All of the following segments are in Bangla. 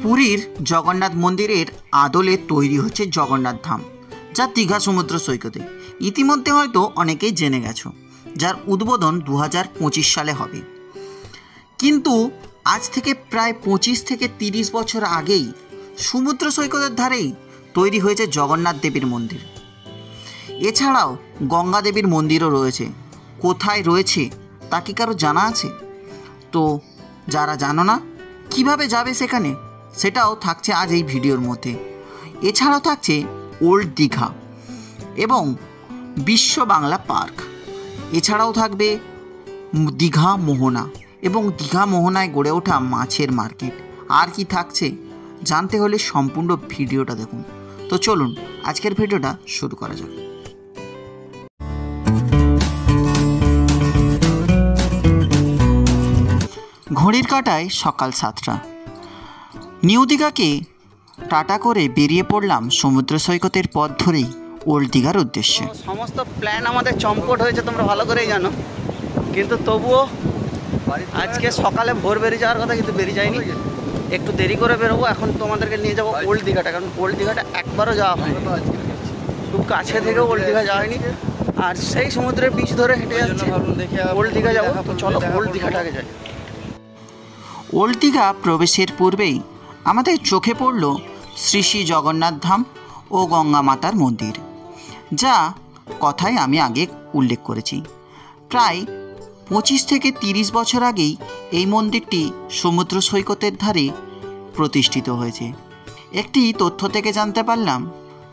পুরীর জগন্নাথ মন্দিরের আদলে তৈরি হচ্ছে জগন্নাথ ধাম, যা দীঘা সমুদ্র সৈকতে। ইতিমধ্যে হয়তো অনেকেই জেনে গেছো, যার উদ্বোধন 2025 সালে হবে। কিন্তু আজ থেকে প্রায় 25 থেকে 30 বছর আগেই সমুদ্র সৈকতের ধারেই তৈরি হয়েছে জগন্নাথ দেবীর মন্দির। এছাড়াও গঙ্গা দেবীর মন্দিরও রয়েছে। কোথায় রয়েছে তা কি কারো জানা আছে? তো যারা জানো না কিভাবে যাবে সেখানে, সেটাও থাকছে আজ এই ভিডিওর মধ্যে। এছাড়াও থাকছে ওল্ড দীঘা এবং বিশ্ব বাংলা পার্ক। এছাড়াও থাকবে দীঘা মোহনা এবং দীঘা মোহনায় গড়ে ওঠা মাছের মার্কেট। আর কি থাকছে জানতে হলে সম্পূর্ণ ভিডিওটা দেখুন। তো চলুন আজকের ভিডিওটা শুরু করা যাক। ঘড়ির কাঁটায় সকাল 7টা। নিউ দীঘাকে টাটা করে বেরিয়ে পড়লাম সমুদ্র সৈকতের পথ ধরেই ওল্ড দীঘার উদ্দেশ্যে। সমস্ত প্ল্যান আমাদের চম্পট হয়েছে, তোমরা ভালো করেই জানো, কিন্তু তবুও আজকে সকালে ভোর বেরিয়ে যাওয়ার কথা, কিন্তু বেরিয়ে যায়নি। একটু দেরি করে বেরোবো। এখন তোমাদেরকে নিয়ে যাবো ওল্ড দীঘাটা, কারণ ওল্ড দীঘাটা একবারও যাওয়া হয়নি, খুব কাছে থেকেও ওল্ড দীঘা যাওয়া হয়নি। আর সেই সমুদ্রের বিচ ধরে হেঁটে যাচ্ছে ওল্ড দীঘা যাবো। তো চলো ওল্ড দীঘাটাকে যাই। ওল্ড দীঘা প্রবেশের পূর্বেই আমাদের চোখে পড়ল শ্রী শ্রী জগন্নাথ ধাম ও গঙ্গা মাতার মন্দির, যা কথায় আমি আগে উল্লেখ করেছি। প্রায় 25 থেকে 30 বছর আগেই এই মন্দিরটি সমুদ্র সৈকতের ধারে প্রতিষ্ঠিত হয়েছে। একটি তথ্য থেকে জানতে পারলাম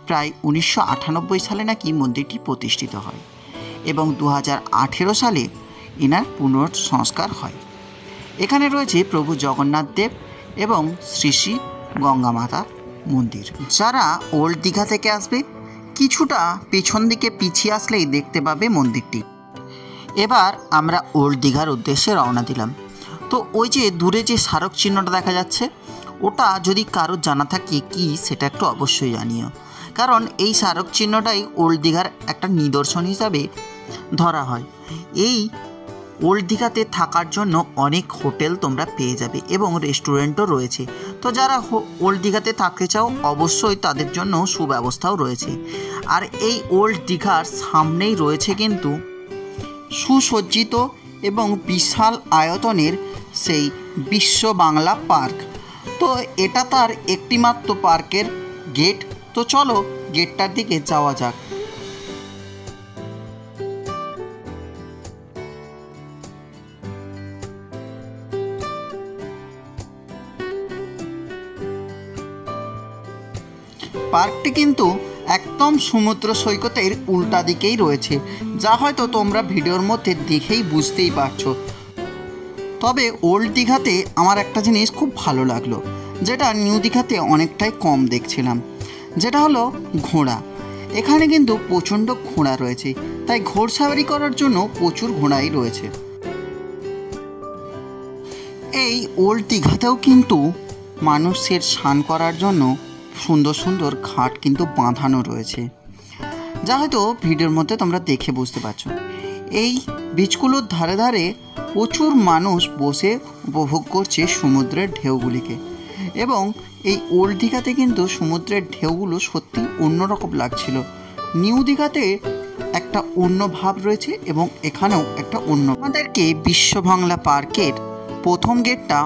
প্রায় 1998 সালে নাকি মন্দিরটি প্রতিষ্ঠিত হয় এবং 2018 সালে এনার পুনঃসংস্কার হয়। এখানে রয়েছে প্রভু জগন্নাথ দেব এবং শ্রী শ্রী গঙ্গা মাতা মন্দির। যারা ওল্ড দীঘা থেকে আসবে কিছুটা পেছন দিকে পিছিয়ে আসলেই দেখতে পাবে মন্দিরটি। এবার আমরা ওল্ড দীঘার উদ্দেশ্যে রওনা দিলাম। তো ওই যে দূরে যে স্মারক চিহ্নটা দেখা যাচ্ছে, ওটা যদি কারোর জানা থাকে কি সেটা একটু অবশ্যই জানিও, কারণ এই স্মারক চিহ্নটাই ওল্ড দীঘার একটা নিদর্শন হিসাবে ধরা হয়। এই ওল্ড দীঘাতে থাকার জন্য অনেক হোটেল তোমরা পেয়ে যাবে এবং রেস্টুরেন্টও রয়েছে। তো যারা ওল্ড দীঘাতে থাকতে চাও অবশ্যই তাদের জন্য সুব্যবস্থাও রয়েছে। আর এই ওল্ড দীঘার সামনেই রয়েছে কিন্তু সুসজ্জিত এবং বিশাল আয়তনের সেই বিশ্ব বাংলা পার্ক। তো এটা তার একটিমাত্র পার্কের গেট। তো চলো গেটটার দিকে যাওয়া যাক। পার্কটি কিন্তু একদম সমুদ্র সৈকতের উল্টা দিকেই রয়েছে, যা হয়তো তোমরা ভিডিওর মধ্যে দেখেই বুঝতেই পারছো। তবে ওল্ড দীঘাতে আমার একটা জিনিস খুব ভালো লাগলো, যেটা নিউ দীঘাতে অনেকটাই কম দেখছিলাম, যেটা হলো ঘোড়া। এখানে কিন্তু প্রচণ্ড ঘোড়া রয়েছে, তাই ঘোড়সাওয়ারি করার জন্য প্রচুর ঘোড়াই রয়েছে। এই ওল্ড দীঘাতেও কিন্তু মানুষের স্নান করার জন্য সুন্দর সুন্দর ঘাট কিন্তু বাঁধানো রয়েছে, যা হয়তো ভিডিওর মধ্যে তোমরা দেখে বুঝতে পারছো। এই বিচগুলোর ধারে ধারে প্রচুর মানুষ বসে উপভোগ করছে সমুদ্রের ঢেউগুলিকে। এবং এই ওল্ড দীঘাতে কিন্তু সমুদ্রের ঢেউগুলো সত্যি অন্যরকম লাগছিল। নিউ দীঘাতে একটা অন্য ভাব রয়েছে এবং এখানেও একটা অন্য। আমাদেরকে বিশ্ব বাংলা পার্কের প্রথম গেটটা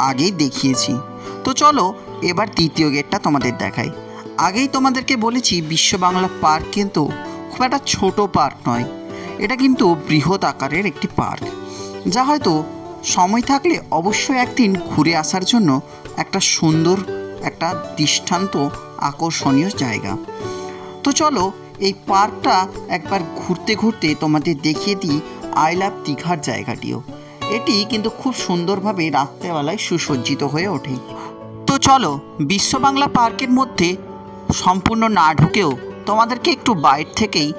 আগেই দেখিয়েছি, তো চলো এবার দ্বিতীয় গেটটা তোমাদের দেখাই। আগেই তোমাদেরকে বলেছি বিশ্ব বাংলা পার্ক কিন্তু খুব একটা ছোট পার্ক নয়, এটা কিন্তু বৃহৎ আকারের একটি পার্ক, যা হয়তো সময় থাকলে অবশ্যই একদিন ঘুরে আসার জন্য একটা সুন্দর একটা দৃষ্টান্ত আকর্ষণীয় জায়গা। তো চলো এই পার্কটা একবার ঘুরতে ঘুরতে তোমাদের দেখিয়ে দিই আই লাভ দীঘার জায়গাটিও। এটি কিন্তু খুব সুন্দরভাবে রাত্রেবেলায় সুসজ্জিত হয়ে ওঠে। তো চলো বিশ্ব বাংলা পার্কের মধ্যে সম্পূর্ণ না ঢুকেও তোমাদেরকে একটু বাইরে থেকেই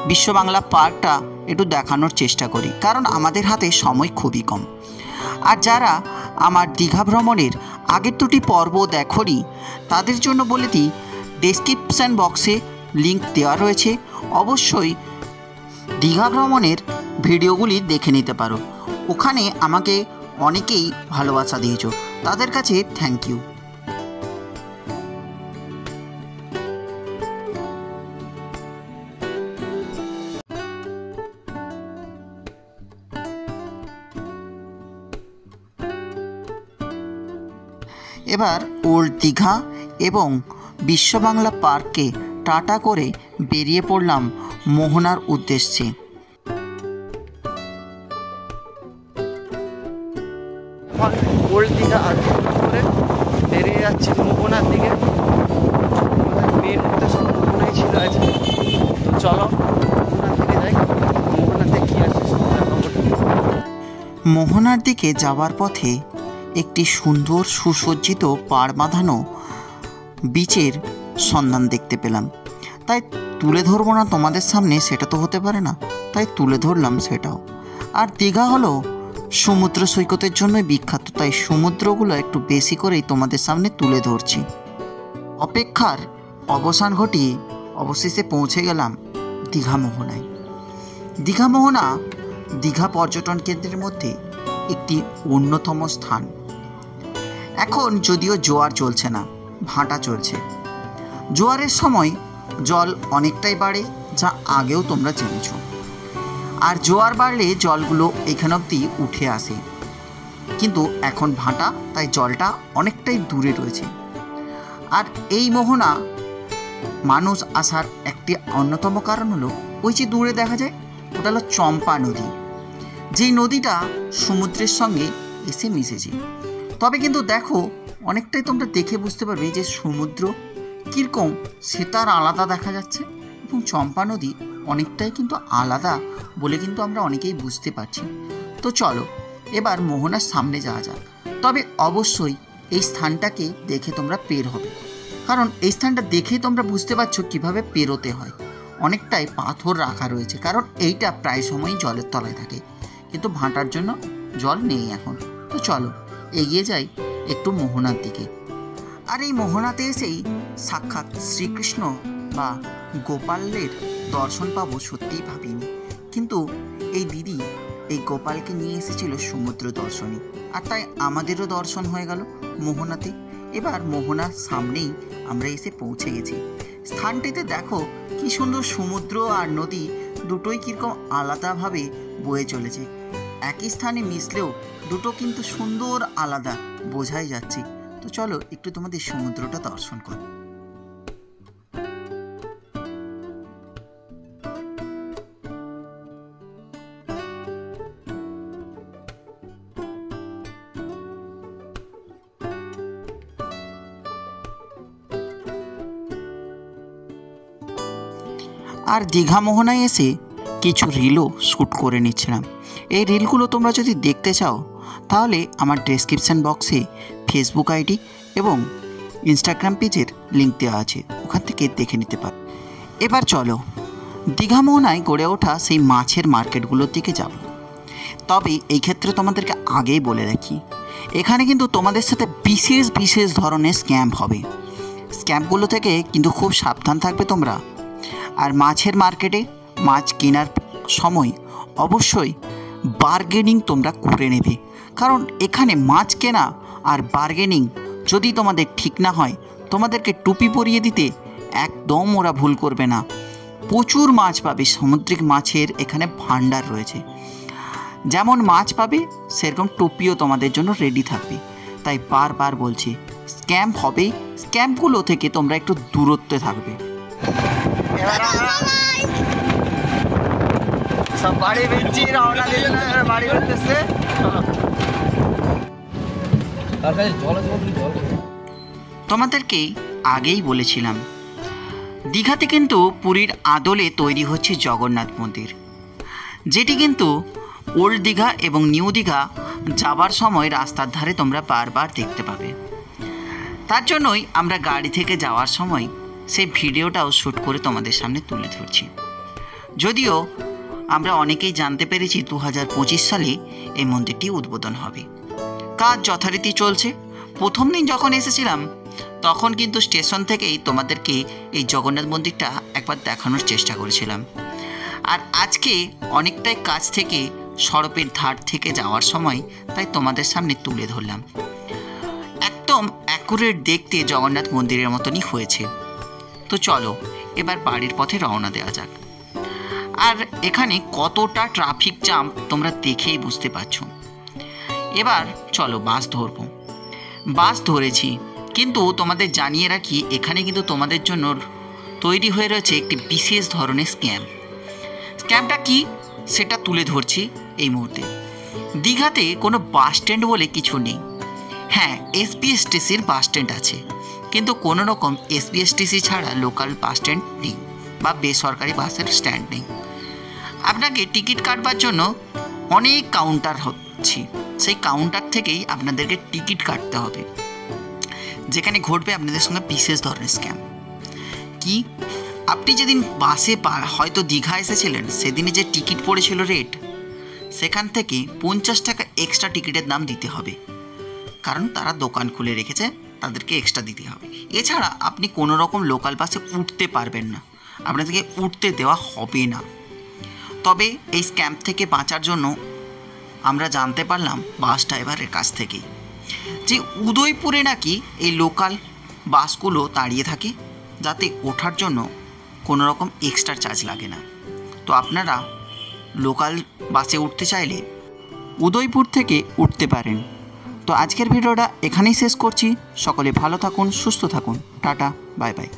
বিশ্ব বাংলা পার্কটা একটু দেখানোর চেষ্টা করি, কারণ আমাদের হাতে সময় খুবই কম। আর যারা আমার দীঘা ভ্রমণের আগের দুটি পর্ব দেখোনি তাদের জন্য বলে দিই, ডেসক্রিপশান বক্সে লিঙ্ক দেওয়া রয়েছে, অবশ্যই দীঘা ভ্রমণের ভিডিওগুলি দেখে নিতে পারো। ওখানে আমাকে অনেকেই ভালোবাসা দিয়েছো, তাদের কাছে থ্যাংক ইউ। এবার ওল্ড দীঘা এবং বিশ্ববাংলা পার্ককে টাটা করে বেরিয়ে পড়লাম মোহনার উদ্দেশ্যে। ওল্ড দীঘা আর করে বেরিয়ে যাচ্ছি মোহনার দিকে। মেন উদ্দেশ্য মোহনাই ছিল আজকে। তো চলো মোহনার দিকে যাই, মোহনাতে কী আছে। মোহনার দিকে যাওয়ার পথে একটি সুন্দর সুসজ্জিত পাড় বাঁধানো বিচের সন্ধান দেখতে পেলাম। তাই তুলে ধরবো না তোমাদের সামনে, সেটা তো হতে পারে না, তাই তুলে ধরলাম সেটাও। আর দীঘা হলো সমুদ্র সৈকতের জন্যই বিখ্যাত, তাই সমুদ্রগুলো একটু বেশি করেই তোমাদের সামনে তুলে ধরছি। অপেক্ষার অবসান ঘটিয়ে অবশেষে পৌঁছে গেলাম দীঘা মোহনায়। দীঘা মোহনা দীঘা পর্যটন কেন্দ্রের মধ্যে একটি অন্যতম স্থান। এখন যদিও জোয়ার চলছে না, ভাটা চলছে। জোয়ারের সময় জল অনেকটাই বাড়ে, যা আগেও তোমরা জেনেছ। আর জোয়ার বাড়লে জলগুলো এখান অবধি উঠে আসে, কিন্তু এখন ভাটা, তাই জলটা অনেকটাই দূরে রয়েছে। আর এই মোহনা মানুষ আসার একটি অন্যতম কারণ হলো ওই যে দূরে দেখা যায়, ওটা হলো চম্পা নদী, যেই নদীটা সমুদ্রের সঙ্গে এসে মিশেছে। তবে কিন্তু দেখো, অনেকটাই তোমরা দেখে বুঝতে পারবে যে সমুদ্র কীরকম সেটার আলাদা দেখা যাচ্ছে, এবং চম্পা নদী অনেকটাই কিন্তু আলাদা বলে কিন্তু আমরা অনেকেই বুঝতে পারছি। তো চলো এবার মোহনার সামনে যাওয়া যাক। তবে অবশ্যই এই স্থানটাকে দেখে তোমরা পের হবে, কারণ এই স্থানটা দেখেই তোমরা বুঝতে পারছো কীভাবে পেরোতে হয়। অনেকটাই পাথর রাখা রয়েছে, কারণ এইটা প্রায় সময়ই জলের তলায় থাকে, কিন্তু ভাটার জন্য জল নেই এখন। তো চলো এগিয়ে যাই একটু মোহনার দিকে। আর এই মোহনাতে এসেই সাক্ষাৎ শ্রীকৃষ্ণ বা গোপালের দর্শন পাবো সত্যিই ভাবিনি, কিন্তু এই দিদি এই গোপালকে নিয়ে এসেছিল সমুদ্র দর্শনে, আর তাই আমাদেরও দর্শন হয়ে গেল মোহনাতে। এবার মোহনার সামনেই আমরা এসে পৌঁছে গেছি। স্থানটিতে দেখো কি সুন্দর, সমুদ্র আর নদী দুটোই কীরকম আলাদাভাবে বয়ে চলেছে। একই স্থানে মিশলেও দুটো কিন্তু সুন্দর আলাদা বোঝাই যাচ্ছে। তো চলো একটু তোমাদের সমুদ্রটা দর্শন করি। আর দীঘা মোহনায় এসে কিছু রিলও শ্যুট করে নিচ্ছিলাম। এই রিলগুলো তোমরা যদি দেখতে চাও তাহলে আমার ডেসক্রিপশান বক্সে ফেসবুক আইডি এবং ইনস্টাগ্রাম পেজের লিঙ্ক দেওয়া আছে, ওখান থেকে দেখে নিতে পারো। এবার চলো দীঘা মোহনায় গড়ে ওঠা সেই মাছের মার্কেটগুলোর দিকে যাব। তবে এই ক্ষেত্রে তোমাদেরকে আগেই বলে রাখি, এখানে কিন্তু তোমাদের সাথে বিশেষ বিশেষ ধরনের স্ক্যাম হবে। স্ক্যামগুলো থেকে কিন্তু খুব সাবধান থাকবে তোমরা। আর মাছের মার্কেটে মাছ কেনার সময় অবশ্যই বার্গেনিং তোমরা করে নেবে, কারণ এখানে মাছ কেনা আর বার্গেনিং যদি তোমাদের ঠিক না হয়, তোমাদেরকে টুপি পরিয়ে দিতে একদম ওরা ভুল করবে না। প্রচুর মাছ পাবে, সামুদ্রিক মাছের এখানে ভাণ্ডার রয়েছে। যেমন মাছ পাবে সেরকম টুপিও তোমাদের জন্য রেডি থাকবে। তাই বারবার বলছি, স্ক্যাম হবেই, স্ক্যামগুলো থেকে তোমরা একটু দূরত্বে থাকবে। সব বাড়ি বেঞ্চি রওনা দিলেন, বাড়ি করতেছে। তোমাদেরকে আগেই বলেছিলাম, দীঘাতে কিন্তু পুরীর আদলে তৈরি হচ্ছে জগন্নাথ মন্দির, যেটি কিন্তু ওল্ড দীঘা এবং নিউ দীঘা যাবার সময় রাস্তার ধারে তোমরা বারবার দেখতে পাবে। তার জন্যই আমরা গাড়ি থেকে যাওয়ার সময় সেই ভিডিওটাও শ্যুট করে তোমাদের সামনে তুলে ধরছি। যদিও আমরা অনেকেই জানতে পেরেছি 2025 সালে এই মন্দিরটি উদ্বোধন হবে। কাজ যথারীতি চলছে। প্রথম দিন যখন এসেছিলাম তখন কিন্তু স্টেশন থেকেই তোমাদেরকে এই জগন্নাথ মন্দিরটা একবার দেখানোর চেষ্টা করেছিলাম। আর আজকে অনেকটাই কাছ থেকে সড়কের ধার থেকে যাওয়ার সময় তাই তোমাদের সামনে তুলে ধরলাম। একদম অ্যাকুরেট দেখতে জগন্নাথ মন্দিরের মতনই হয়েছে। তো চলো এবার বাড়ির পথে রওনা দেওয়া যাক। আর এখানে কতটা ট্রাফিক জ্যাম তোমরা দেখেই বুঝতে পারছো। এবার চলো বাস ধরবো। বাস ধরেছি, কিন্তু তোমাদের জানিয়ে রাখি এখানে কিন্তু তোমাদের জন্য তৈরি হয়ে রয়েছে একটি বিশেষ ধরনের স্ক্যামটা কি সেটা তুলে ধরছি এই মুহূর্তে। দীঘাতে কোনো বাস স্ট্যান্ড বলে কিছু নেই। হ্যাঁ, এসবিএসটিসির বাস স্ট্যান্ড আছে, কিন্তু কোনো রকম এসবিএসটিসি ছাড়া লোকাল বাস স্ট্যান্ড নেই বা বেসরকারি বাসের স্ট্যান্ড নেই। আপনাকে টিকিট কাটবার জন্য অনেক কাউন্টার হচ্ছে, সেই কাউন্টার থেকেই আপনাদেরকে টিকিট কাটতে হবে, যেখানে ঘটবে আপনাদের সঙ্গে বিশেষ ধরনের স্ক্যাম। কি, আপনি যেদিন বাসে হয়তো দীঘা এসেছিলেন, সেদিনে যে টিকিট পড়েছিল রেট, সেখান থেকে 50 টাকা এক্সট্রা টিকিটের দাম দিতে হবে, কারণ তারা দোকান খুলে রেখেছে, তাদেরকে এক্সট্রা দিতে হবে। এছাড়া আপনি কোনো রকম লোকাল বাসে উঠতে পারবেন না, আপনাদেরকে উঠতে দেওয়া হবে না। তবে এই স্ক্যাম থেকে বাঁচার জন্য আমরা জানতে পারলাম বাস ড্রাইভারের কাছ থেকেই যে উদয়পুরে নাকি এই লোকাল বাসগুলো দাঁড়িয়ে থাকে, যাতে ওঠার জন্য কোনো রকম এক্সট্রা চার্জ লাগে না। তো আপনারা লোকাল বাসে উঠতে চাইলে উদয়পুর থেকে উঠতে পারেন। তো আজকের ভিডিওটা এখানেই শেষ করছি। সকলে ভালো থাকুন, সুস্থ থাকুন, টাটা, বাই বাই।